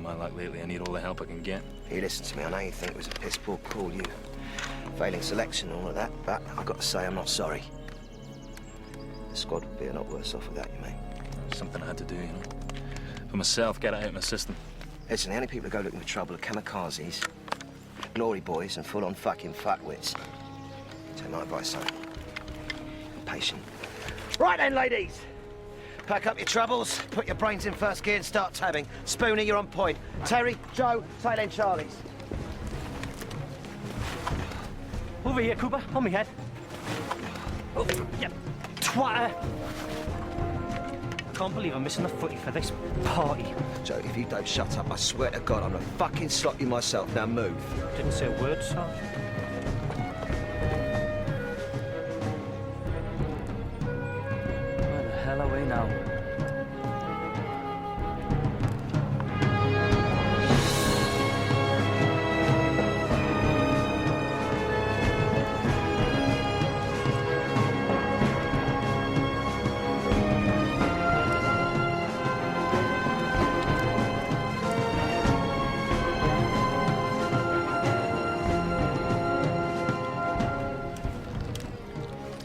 my luck lately. I need all the help I can get. You listen to me. I know you think it was a piss poor call, you failing selection and all of that, but I've got to say I'm not sorry. The squad would be a lot worse off without you, mate. Something I had to do, you know. For myself, get it out of my system. Listen, the only people who go looking for trouble are kamikazes, glory boys, and full-on fucking fuckwits. Take my advice, son. Be patient. Right then, ladies. Pack up your troubles, put your brains in first gear and start tabbing. Spoonie, you're on point. Terry, Joe, tail end Charlie's. Over here, Cooper, on me head. Oh, you twatter. I can't believe I'm missing the footy for this party. Joe, if you don't shut up, I swear to God, I'm gonna fucking slot you myself. Now move. Didn't say a word, Sarge. Where the hell are we now?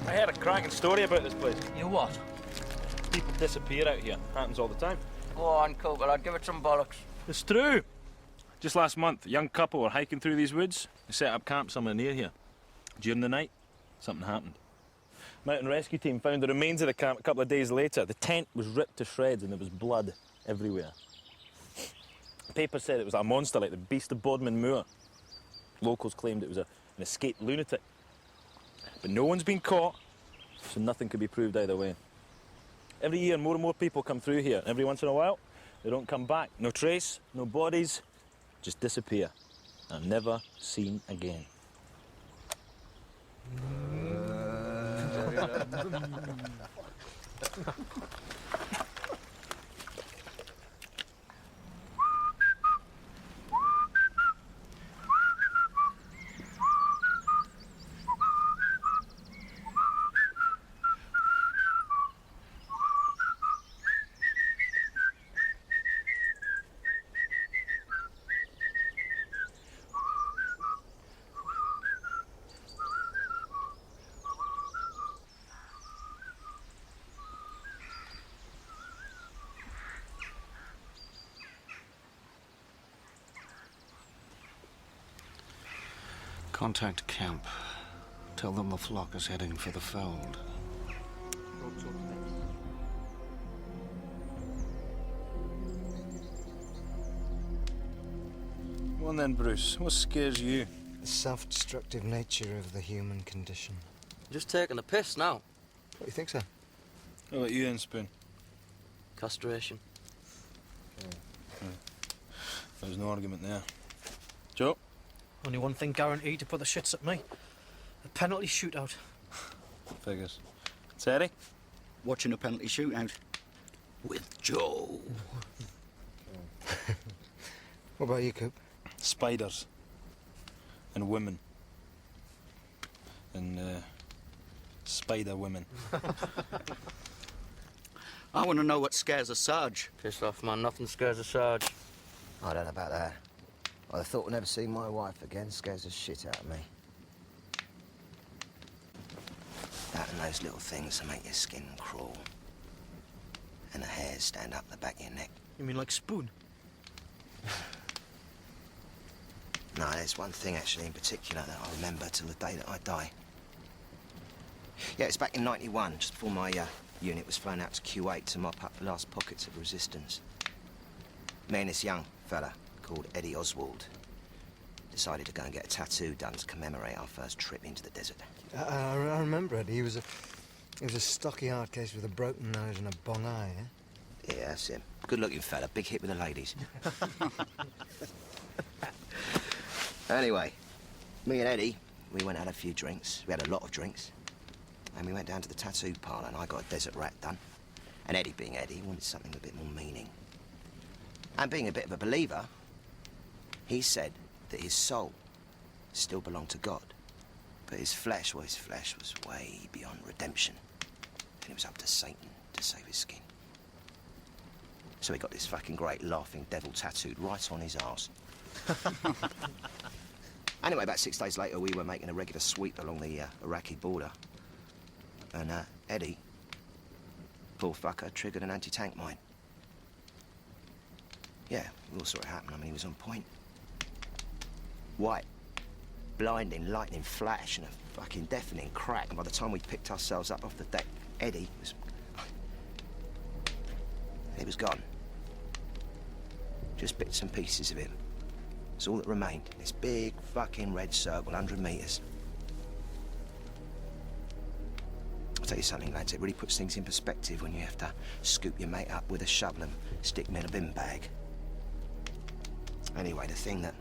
I heard a cracking story about this place. You what? People disappear out here. Happens all the time. Go on, Cooper, I'd give it some bollocks. It's true. Just last month, a young couple were hiking through these woods. They set up camp somewhere near here. During the night, something happened. Mountain rescue team found the remains of the camp a couple of days later. The tent was ripped to shreds and there was blood everywhere. The paper said it was a monster like the beast of Bodmin Moor. Locals claimed it was an escaped lunatic. But no one's been caught, so nothing could be proved either way. Every year, more and more people come through here. Every once in a while, they don't come back. No trace, no bodies, just disappear. And never seen again. Contact camp. Tell them the flock is heading for the fold. Go on then, Bruce. What scares you? The self-destructive nature of the human condition. Just taking the piss now. What do you think, sir? How about you then, Spoon? Castration. There's no argument there. Joe? Only one thing guaranteed to put the shits at me. A penalty shootout. Figures. Terry? Watching a penalty shootout with Joe. What about you, Coop? Spiders. And women. And, spider women. I want to know what scares a Sarge. Piss off, man. Nothing scares a Sarge. I don't know about that. I thought I'd never see my wife again. Scares the shit out of me. That and those little things that make your skin crawl. And the hairs stand up the back of your neck. You mean like Spoon? No, there's one thing actually in particular that I remember till the day that I die. Yeah, it's back in '91, just before my unit was flown out to Kuwait to mop up the last pockets of resistance. Me and this young fella called Eddie Oswald decided to go and get a tattoo done to commemorate our first trip into the desert. I remember it. He was a stocky hard case with a broken nose and a bong eye, eh? Yeah, that's him. Good-looking fella, big hit with the ladies. Anyway, me and Eddie, we went and had a few drinks. We had a lot of drinks. And we went down to the tattoo parlour and I got a desert rat done. And Eddie, being Eddie, wanted something with a bit more meaning. And being a bit of a believer, he said that his soul still belonged to God. But his flesh was way beyond redemption. And it was up to Satan to save his skin. So he got this fucking great laughing devil tattooed right on his arse. Anyway, about 6 days later, we were making a regular sweep along the Iraqi border. And Eddie, poor fucker, triggered an anti-tank mine. Yeah, we all saw it happen. I mean, he was on point. White, blinding, lightning flash and a fucking deafening crack. And by the time we picked ourselves up off the deck, Eddie was gone. Just bits and pieces of him. It's all that remained. This big fucking red circle, 100 metres. I'll tell you something, lads, it really puts things in perspective when you have to scoop your mate up with a shovel and stick him in a bin bag. Anyway, the thing that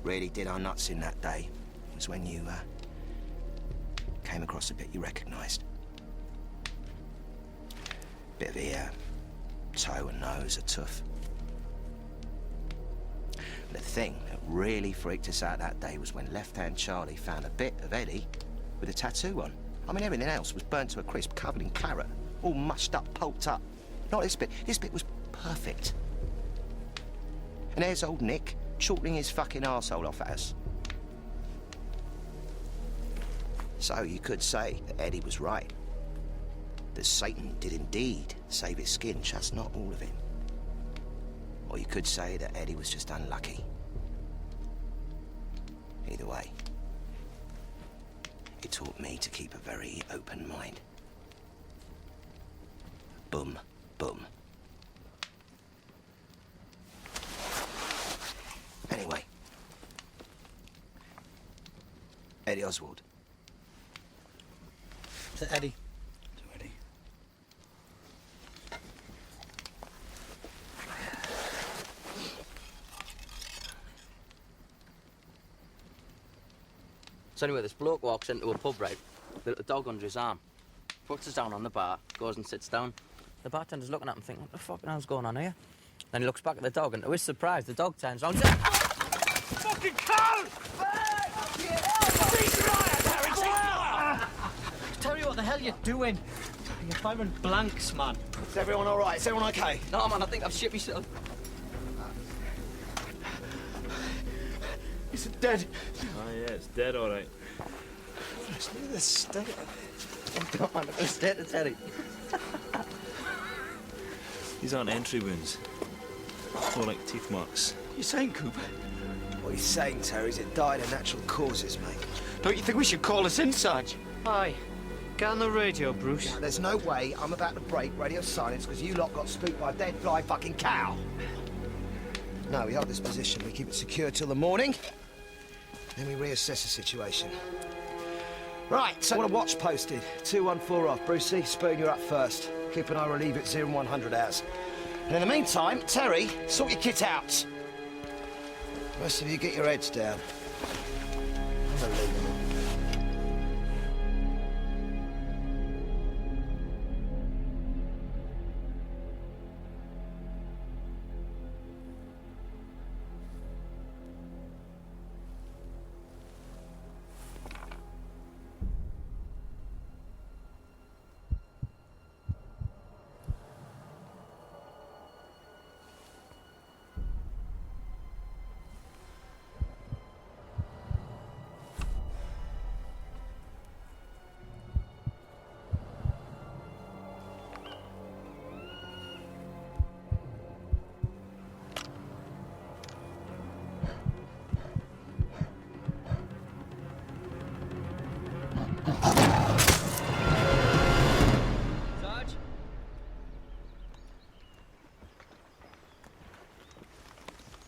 really did our nuts in that day was when you came across a bit you recognised. Bit of ear, toe and nose, a tooth. The thing that really freaked us out that day was when left-hand Charlie found a bit of Eddie with a tattoo on. I mean, everything else was burnt to a crisp, covered in claret, all mushed up, pulped up. Not this bit. This bit was perfect. And there's old Nick chortling his fucking arsehole off at us. So you could say that Eddie was right. That Satan did indeed save his skin, just not all of him. Or you could say that Eddie was just unlucky. Either way, it taught me to keep a very open mind. Boom, boom. Anyway, Eddie Oswald. To Eddie. To Eddie. So anyway, this bloke walks into a pub, right, with a dog under his arm, puts us down on the bar, goes and sits down. The bartender's looking at him thinking, what the fucking hell's going on here? Then he looks back at the dog, and to his surprise, the dog turns around and says, fucking cow! Terry, what the hell you doing? You're firing blanks, man. Is everyone all right? Is everyone okay? No, man, I think I've shit myself. Is it dead? Oh, yeah, it's dead, all right. Look at the state. Come on, it's dead, it's Eddie. These aren't entry wounds. More like teeth marks. You saying, Cooper? What he's saying, Terry, is it died of natural causes, mate. Don't you think we should call us in, Sarge? Aye. Get on the radio, Bruce. Now, there's no way I'm about to break radio silence because you lot got spooked by a dead fly fucking cow. No, we hold this position. We keep it secure till the morning. Then we reassess the situation. Right, so I want a watch posted. 214 off. Brucey, Spoon, you're up first. Keep an eye relieve at 0 and 100 hours. And in the meantime, Terry, sort your kit out. The rest of you get your heads down. Unbelievable.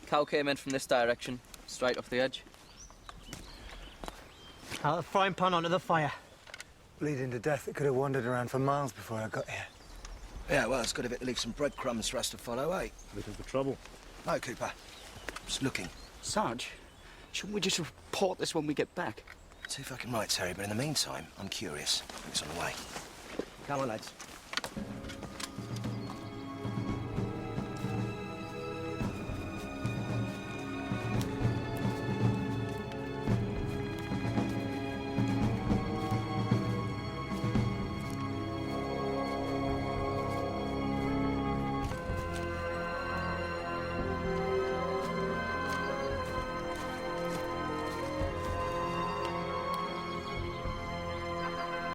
Cow came in from this direction, straight off the edge. Out of the frying pan onto the fire. Bleeding to death. It could have wandered around for miles before I got here. Yeah, well, it's good of it to leave some breadcrumbs for us to follow, eh? Looking for trouble. No, Cooper. Just looking. Sarge, shouldn't we just report this when we get back? Too fucking right, Terry, but in the meantime, I'm curious. It's on the way. Come on, lads.